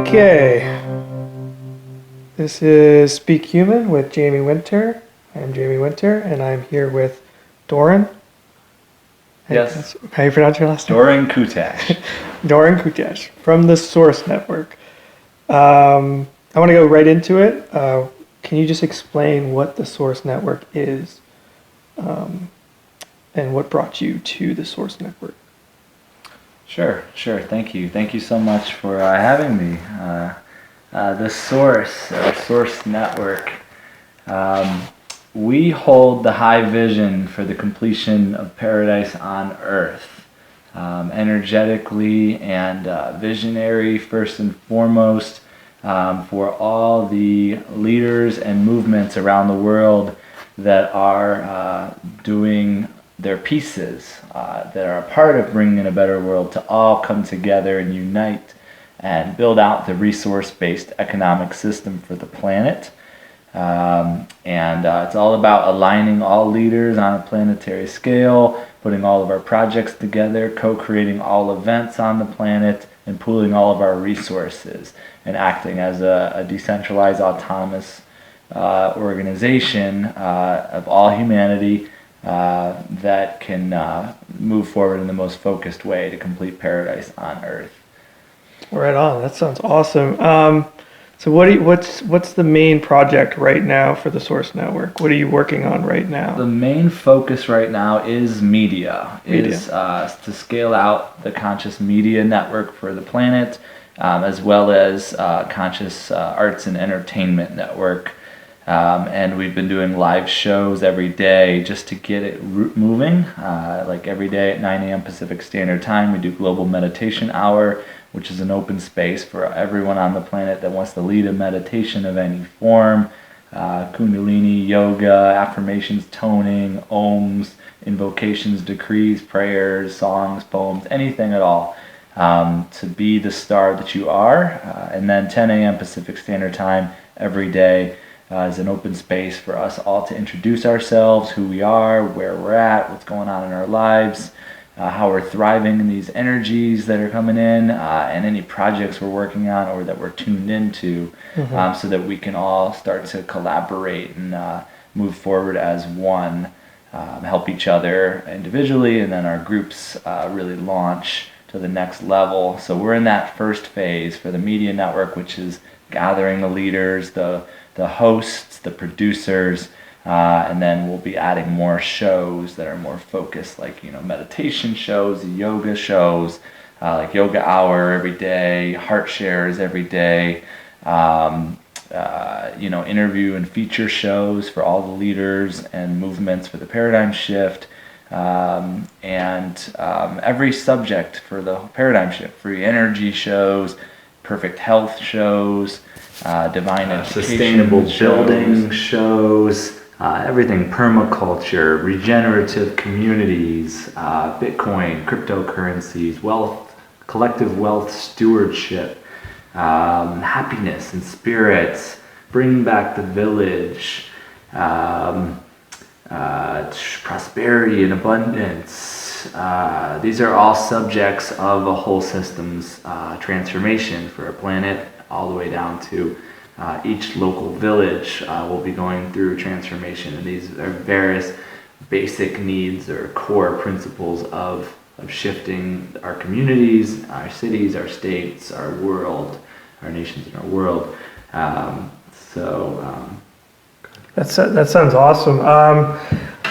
Okay, this is Speak Human with Jamie Wynter. I'm Jamie Wynter, and I'm here with Doron. Yes. How you pronounce your last name? Doron Kutash. Doron Kutash from the Source Network. I want to go right into it. Can you just explain what the Source Network is and what brought you to the Source Network? Sure. Thank you. Thank you so much for having me. The Source Network, we hold the high vision for the completion of paradise on Earth. Energetically and visionary, first and foremost, for all the leaders and movements around the world that are doing their pieces, that are a part of bringing a better world, to all come together and unite and build out the resource-based economic system for the planet. It's all about aligning all leaders on a planetary scale, putting all of our projects together, co-creating all events on the planet, and pooling all of our resources, and acting as a decentralized, autonomous organization of all humanity that can move forward in the most focused way to complete paradise on Earth. Right on. That sounds awesome. So what's the main project right now for the Source Network? What are you working on right now? The main focus right now is media. Is to scale out the conscious media network for the planet, as well as conscious arts and entertainment network. And we've been doing live shows every day just to get it moving. Like every day at 9 a.m. Pacific Standard Time, we do Global Meditation Hour, which is an open space for everyone on the planet that wants to lead a meditation of any form. Kundalini, yoga, affirmations, toning, ohms, invocations, decrees, prayers, songs, poems, anything at all, to be the star that you are. And then 10 a.m. Pacific Standard Time every day is an open space for us all to introduce ourselves, who we are, where we're at, what's going on in our lives, how we're thriving in these energies that are coming in, and any projects we're working on or that we're tuned into, so that we can all start to collaborate and move forward as one, help each other individually, and then our groups really launch to the next level. So we're in that first phase for the media network, which is gathering the leaders, the hosts, the producers, and then we'll be adding more shows that are more focused, like meditation shows, yoga shows, like yoga hour every day, heart shares every day, interview and feature shows for all the leaders and movements for the paradigm shift, and every subject for the paradigm shift, free energy shows, perfect health shows, divine education, sustainable building shows, everything, permaculture, regenerative communities, Bitcoin, cryptocurrencies, wealth, collective wealth stewardship, happiness and spirits, bringing back the village, prosperity and abundance. These are all subjects of a whole systems transformation for a planet, all the way down to each local village will be going through transformation. And these are various basic needs or core principles of shifting our communities, our cities, our states, our world, our nations and our world. That sounds awesome.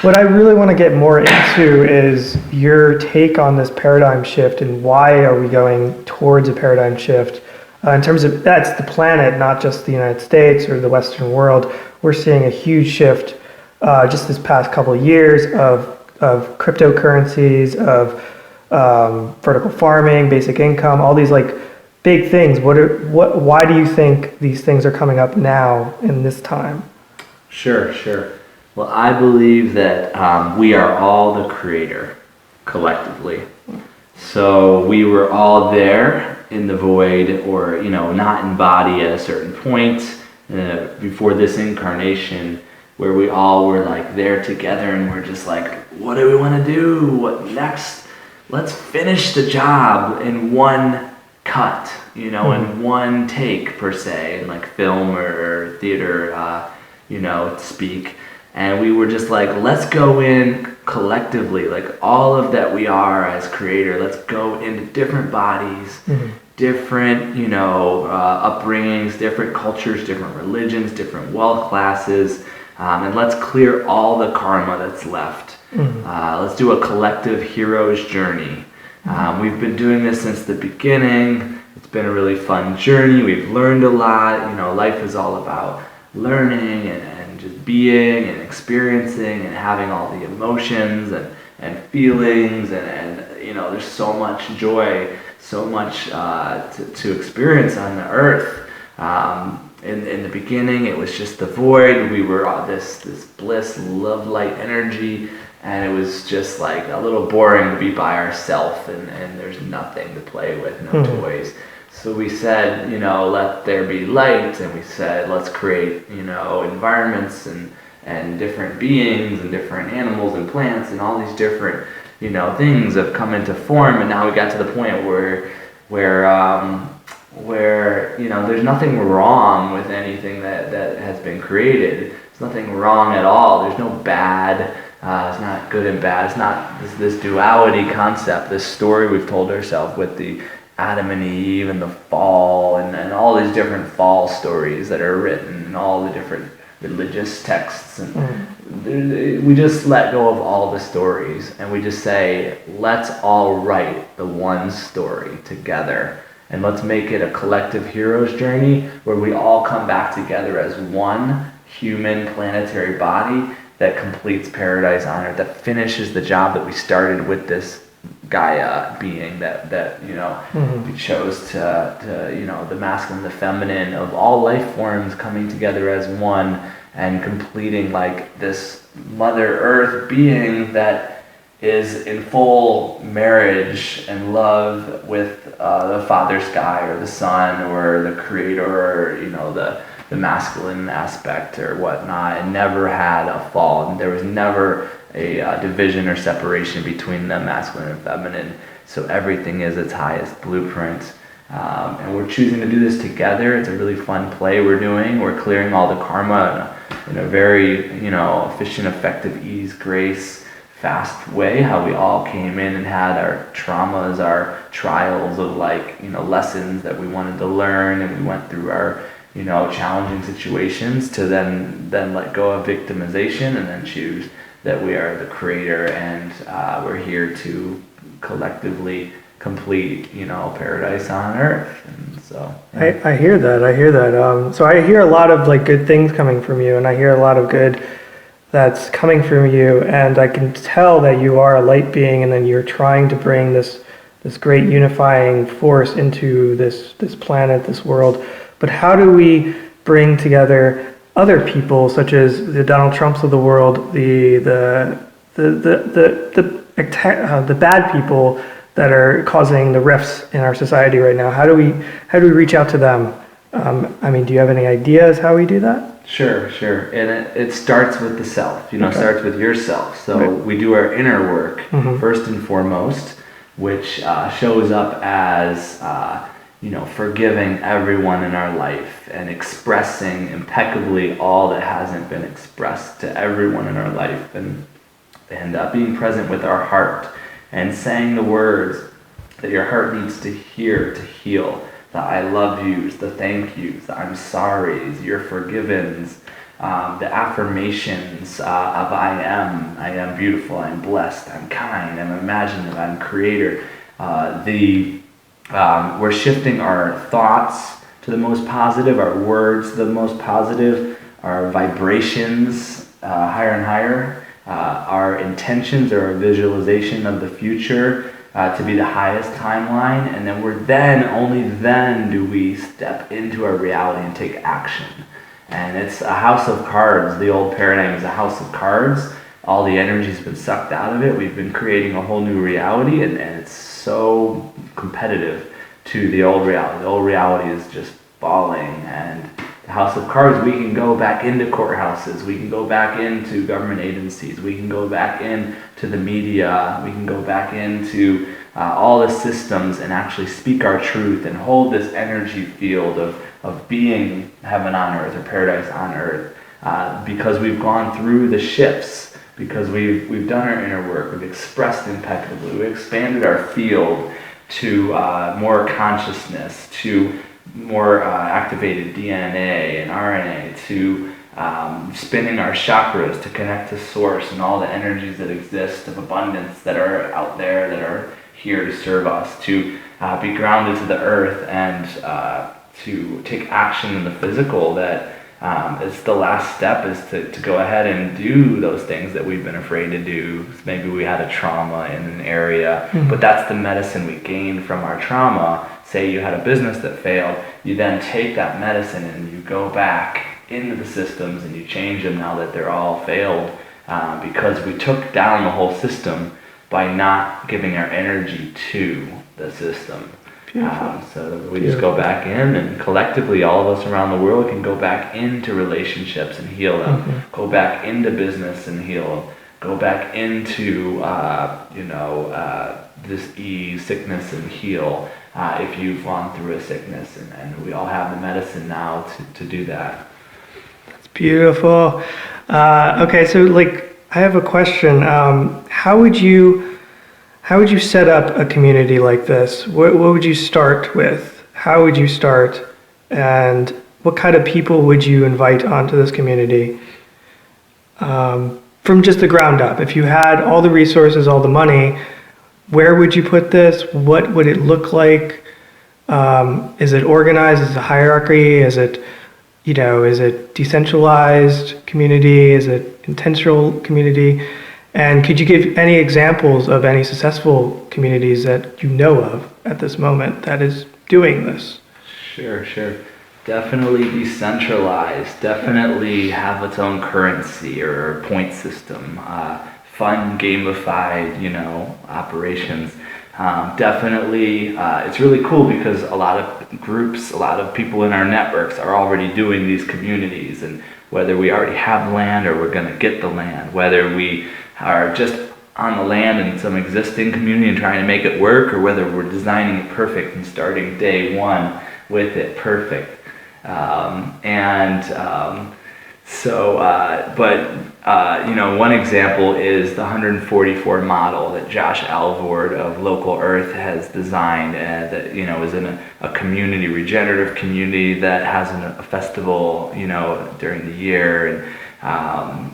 What I really want to get more into is your take on this paradigm shift and why are we going towards a paradigm shift? In terms of, that's the planet, not just the United States or the Western world. We're seeing a huge shift just this past couple of years of cryptocurrencies, of vertical farming, basic income, all these like big things. Why do you think these things are coming up now in this time? Sure. Well, I believe that we are all the creator collectively. So we were all there in the void, or not embody at a certain point before this incarnation, where we all were like there together, and we're just like, what do we want to do? What next? Let's finish the job in one cut, in one take per se, in like film or theater, speak. And we were just like, let's go in collectively, like all of that we are as creator, let's go into different bodies, different, upbringings, different cultures, different religions, different wealth classes, and let's clear all the karma that's left. Let's do a collective hero's journey. We've been doing this since the beginning. It's been a really fun journey. We've learned a lot. Life is all about learning and just being and experiencing and having all the emotions and feelings and there's so much joy, so much to experience on the earth. In the beginning, it was just the void. We were this bliss, love, light energy, and it was just like a little boring to be by ourselves, and there's nothing to play with, no toys. So we said, let there be light, and we said, let's create, environments and different beings and different animals and plants and all these different, things have come into form, and now we got to the point where there's nothing wrong with anything that has been created. There's nothing wrong at all. There's no bad. It's not good and bad. It's not this duality concept, this story we've told ourselves with the Adam and Eve and the fall and all these different fall stories that are written and all the different religious texts. And we just let go of all the stories and we just say, let's all write the one story together. And let's make it a collective hero's journey where we all come back together as one human planetary body that completes paradise on Earth, that finishes the job that we started with this Gaia being that we chose to the masculine, the feminine of all life forms coming together as one and completing like this Mother Earth being that is in full marriage and love with the Father Sky or the Sun or the Creator or the masculine aspect or whatnot, and never had a fall. And there was never a division or separation between the masculine and feminine. So everything is its highest blueprint. And we're choosing to do this together. It's a really fun play we're doing. We're clearing all the karma in a very, efficient, effective, ease, grace, fast way. How we all came in and had our traumas, our trials of lessons that we wanted to learn, and we went through our challenging situations to then let go of victimization and then choose that we are the creator and we're here to collectively complete paradise on earth. And so yeah. I hear that. So I hear a lot of good things coming from you, and I hear a lot of good that's coming from you, and I can tell that you are a light being, and then you're trying to bring this great unifying force into this planet, this world. But how do we bring together other people, such as the Donald Trumps of the world, the bad people that are causing the rifts in our society right now? How do we reach out to them? Do you have any ideas how we do that? Sure. And it starts with the self, starts with yourself. So we do our inner work first and foremost, which shows up as forgiving everyone in our life and expressing impeccably all that hasn't been expressed to everyone in our life, and being present with our heart and saying the words that your heart needs to hear to heal, the I love yous, the thank yous, the I'm sorry's, your forgivens, the affirmations of I am beautiful, I'm blessed, I'm kind, I'm imaginative, I'm creator. We're shifting our thoughts to the most positive, our words to the most positive, our vibrations higher and higher, our intentions or our visualization of the future to be the highest timeline, and then only then do we step into our reality and take action. And it's a house of cards. The old paradigm is a house of cards. All the energy's been sucked out of it. We've been creating a whole new reality, and it's so competitive to the old reality. The old reality is just falling, and the House of Cards, we can go back into courthouses, we can go back into government agencies, we can go back into the media, we can go back into all the systems and actually speak our truth and hold this energy field of being heaven on earth or paradise on earth, because we've gone through the shifts, because we've done our inner work, we've expressed impeccably, we've expanded our field to more consciousness, to more activated DNA and RNA, to spinning our chakras to connect to source and all the energies that exist of abundance that are out there, that are here to serve us, to be grounded to the earth, and to take action in the physical. That is the last step, is to go ahead and do those things that we've been afraid to do. Maybe we had a trauma in an area, but that's the medicine we gained from our trauma. Say you had a business that failed, you then take that medicine and you go back into the systems and you change them now that they're all failed, because we took down the whole system by not giving our energy to the system. So we just go back in, and collectively all of us around the world can go back into relationships and heal them, go back into business and heal them, go back into this ease, sickness, and heal, if you've gone through a sickness, and we all have the medicine now to do that. That's beautiful. Okay, so I have a question. How would you set up a community like this? What would you start with? How would you start? And what kind of people would you invite onto this community? From just the ground up. If you had all the resources, all the money, where would you put this? What would it look like? Is it organized? Is it a hierarchy? Is it decentralized community? Is it intentional community? And could you give any examples of any successful communities that you know of at this moment that is doing this? Sure. Definitely decentralized. Definitely have its own currency or point system. Fun, gamified, operations. Definitely, it's really cool because a lot of groups, a lot of people in our networks are already doing these communities, and whether we already have land or we're going to get the land, whether we are just on the land in some existing community and trying to make it work, or whether we're designing it perfect and starting day one with it perfect. One example is the 144 model that Josh Alvord of Local Earth has designed, that is in a community, regenerative community that has a festival, during the year, and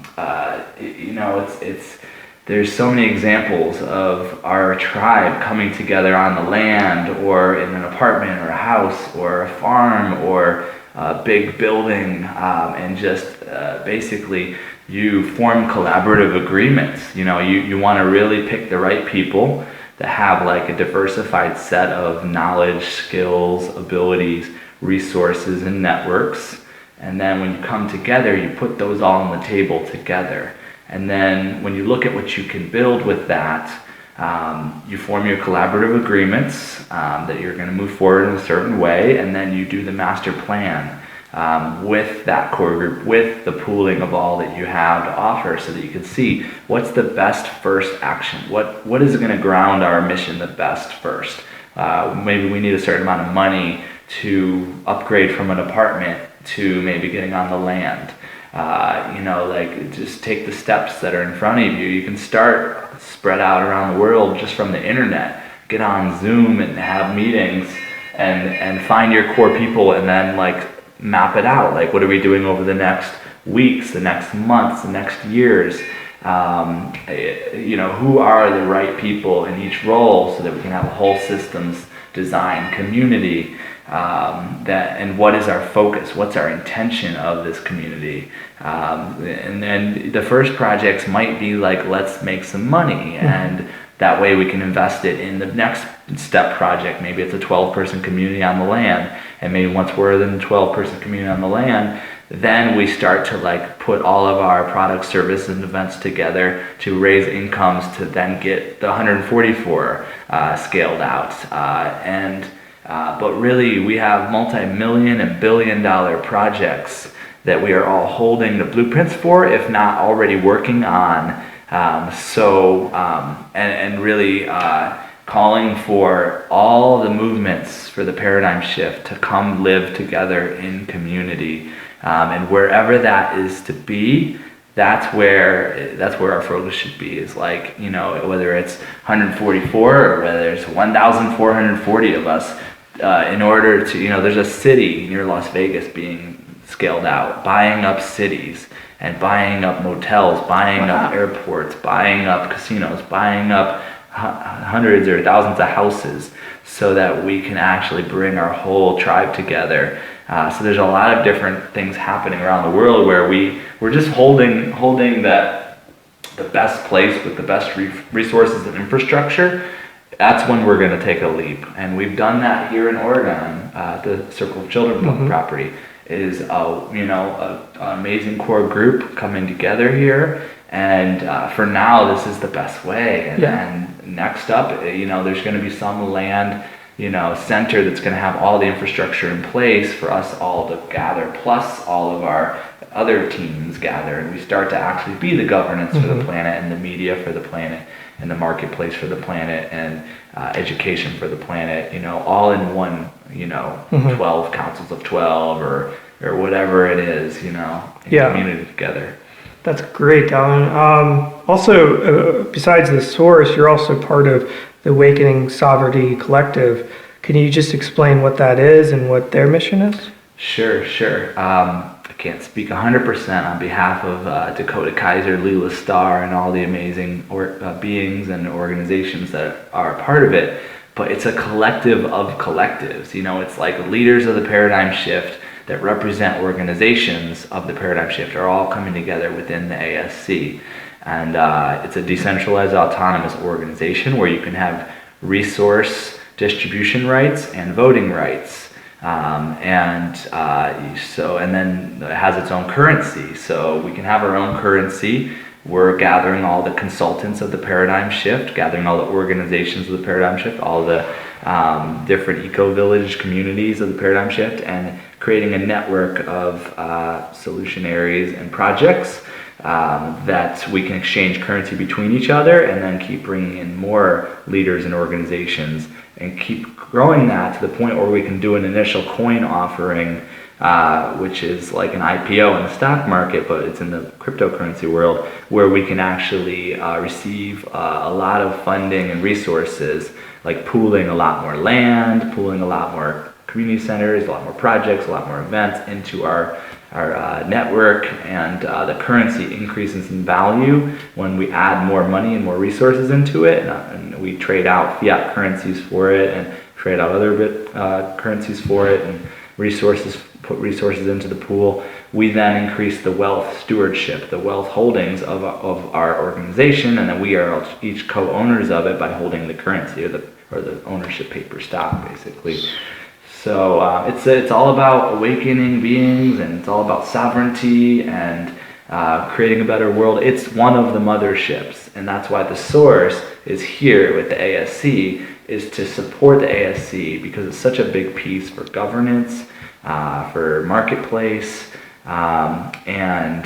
there's so many examples of our tribe coming together on the land, or in an apartment, or a house, or a farm, or a big building, and just basically you form collaborative agreements. You want to really pick the right people that have a diversified set of knowledge, skills, abilities, resources, and networks. And then when you come together, you put those all on the table together. And then when you look at what you can build with that, you form your collaborative agreements that you're going to move forward in a certain way, and then you do the master plan with that core group, with the pooling of all that you have to offer, so that you can see what's the best first action. What is going to ground our mission the best first? Maybe we need a certain amount of money to upgrade from an apartment to maybe getting on the land. Just take the steps that are in front of you. You can start spread out around the world just from the internet. Get on Zoom and have meetings and find your core people, and then map it out. What are we doing over the next weeks, the next months, the next years? Who are the right people in each role, so that we can have a whole systems design community. And what is our focus? What's our intention of this community? And then the first projects might be let's make some money, and that way we can invest it in the next step project. Maybe it's a 12-person community on the land, and maybe once we're in the 12-person community on the land, then we start to put all of our products, services, and events together to raise incomes to then get the 144 scaled out. But really, we have multi-million and billion-dollar projects that we are all holding the blueprints for, if not already working on. And really calling for all the movements for the paradigm shift to come live together in community. And wherever that is to be, that's where our focus should be. Is like, whether it's 144 or whether it's 1,440 of us, in order to, there's a city near Las Vegas being scaled out, buying up cities and buying up motels, buying up airports, buying up casinos, buying up hundreds or thousands of houses, so that we can actually bring our whole tribe together. So there's a lot of different things happening around the world where we're just holding the best place with the best resources and infrastructure. That's when we're going to take a leap, and we've done that here in Oregon. The Circle of Children property is an amazing core group coming together here, and for now this is the best way. And next up, there's going to be some land center that's going to have all the infrastructure in place for us all to gather, plus all of our other teams gather, and we start to actually be the governance for the planet, and the media for the planet, and the marketplace for the planet, and education for the planet, all in one, 12 councils of 12 or whatever it is, in community together. That's great, Doron. Also, besides the source, you're also part of the Awakening Sovereignty Collective. Can you just explain what that is and what their mission is? Sure. I can't speak 100% on behalf of Dakota Kaiser, Leela Starr, and all the amazing beings and organizations that are a part of it, but it's a collective of collectives. It's like leaders of the paradigm shift that represent organizations of the paradigm shift are all coming together within the ASC. And it's a decentralized autonomous organization where you can have resource distribution rights and voting rights. And then it has its own currency. So we can have our own currency. We're gathering all the consultants of the paradigm shift, gathering all the organizations of the paradigm shift, all the different eco-village communities of the paradigm shift, and creating a network of solutionaries and projects that we can exchange currency between each other, and then keep bringing in more leaders and organizations, and keep growing that to the point where we can do an initial coin offering, which is like an IPO in the stock market, but it's in the cryptocurrency world, where we can actually receive a lot of funding and resources, like pooling a lot more land, pooling a lot more community centers, a lot more projects, a lot more events into our network, and the currency increases in value when we add more money and more resources into it, and we trade out fiat currencies for it, and trade out other currencies for it, and put resources into the pool. We then increase the wealth stewardship, the wealth holdings of our organization, and then we are each co-owners of it by holding the currency or the ownership paper stock, basically. So it's all about awakening beings, and it's all about sovereignty and creating a better world. It's one of the motherships, and that's why the source is here with the ASC, is to support the ASC, because it's such a big piece for governance, for marketplace, and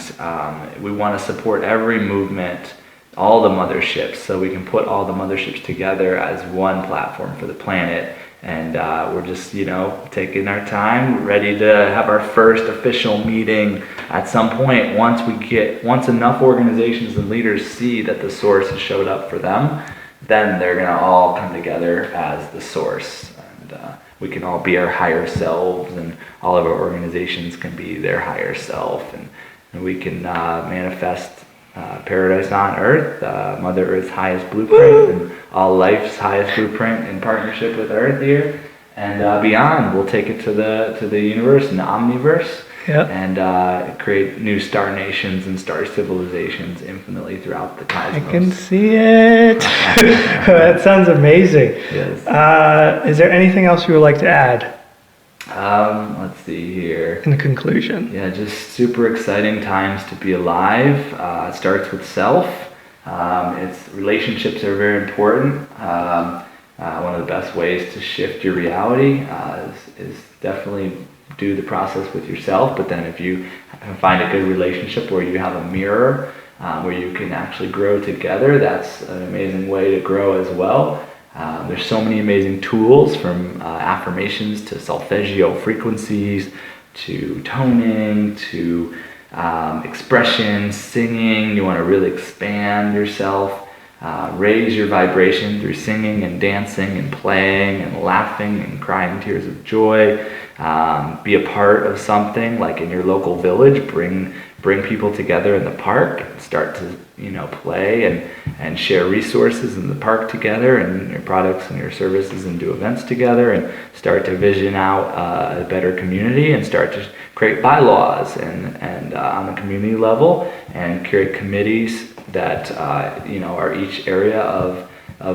we want to support every movement, all the motherships, so we can put all the motherships together as one platform for the planet. And we're just, taking our time, ready to have our first official meeting at some point. Once enough organizations and leaders see that the source has showed up for them, then they're going to all come together as the source. And we can all be our higher selves, and all of our organizations can be their higher self. And we can manifest paradise on Earth, Mother Earth's highest blueprint, and all life's highest blueprint in partnership with Earth here, and beyond. We'll take it to the universe and the omniverse, and create new star nations and star civilizations infinitely throughout the cosmos. I can see it. That sounds amazing. Yes. Is there anything else you would like to add? Let's see here. In conclusion. Yeah, just super exciting times to be alive. It starts with self. Relationships are very important. one of the best ways to shift your reality is definitely do the process with yourself, but then if you find a good relationship where you have a mirror where you can actually grow together, that's an amazing way to grow as well. There's so many amazing tools, from affirmations to solfeggio frequencies to toning to expression, singing. You want to really expand yourself, raise your vibration through singing and dancing and playing and laughing and crying tears of joy. Be a part of something like in your local village. Bring people together in the park and start to play and share resources in the park together, and your products and your services, and do events together, and start to vision out a better community, and start to create bylaws and on the community level, and create committees that are each area of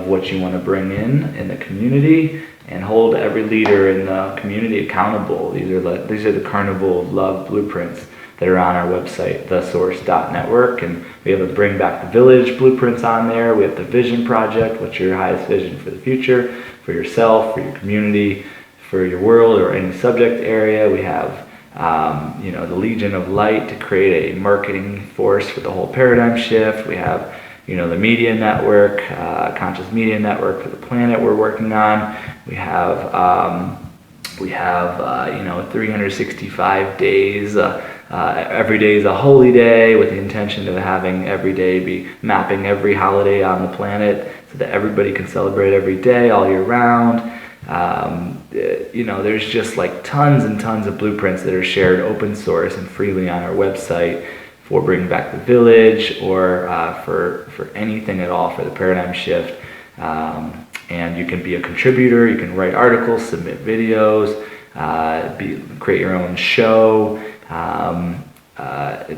what you want to bring in the community, and hold every leader in the community accountable. These are the Carnival of Love blueprints that are on our website, thesource.network, and we have a Bring Back the Village blueprints on there. We have the Vision Project, what's your highest vision for the future, for yourself, for your community, for your world, or any subject area. We have the Legion of Light to create a marketing force for the whole paradigm shift. We have the media network, conscious media network for the planet we're working on. We have 365 days. Every day is a holy day, with the intention of having every day be mapping every holiday on the planet so that everybody can celebrate every day all year round. There's just like tons and tons of blueprints that are shared open source and freely on our website for Bring Back the Village, or for anything at all for the paradigm shift. And you can be a contributor, you can write articles, submit videos, create your own show.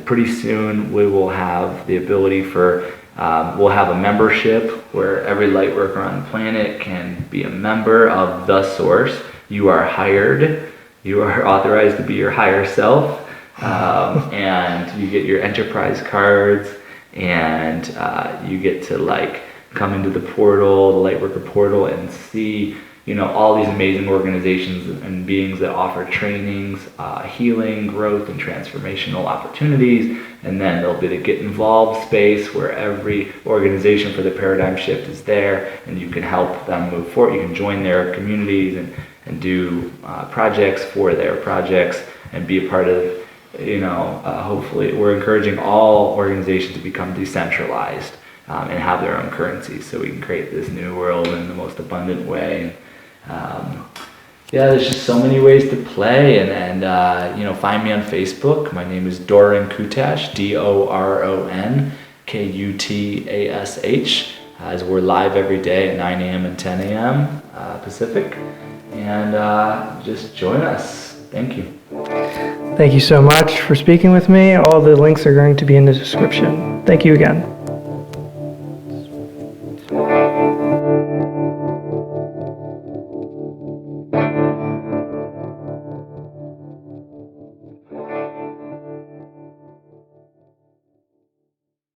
Pretty soon we will have the ability we'll have a membership where every light worker on the planet can be a member of The Source. You are hired, you are authorized to be your higher self, and you get your enterprise cards, and you get to come into the portal, the Lightworker portal, and see all these amazing organizations and beings that offer trainings, healing, growth, and transformational opportunities. And then there'll be the Get Involved space where every organization for the paradigm shift is there, and you can help them move forward. You can join their communities and do projects for their projects and be a part of, hopefully we're encouraging all organizations to become decentralized and have their own currencies, so we can create this new world in the most abundant way. There's just so many ways to play, and find me on Facebook. My name is Doron Kutash, Doron Kutash, as we're live every day at 9 a.m. and 10 a.m. Pacific, and just join us. Thank you. Thank you so much for speaking with me. All the links are going to be in the description. Thank you again.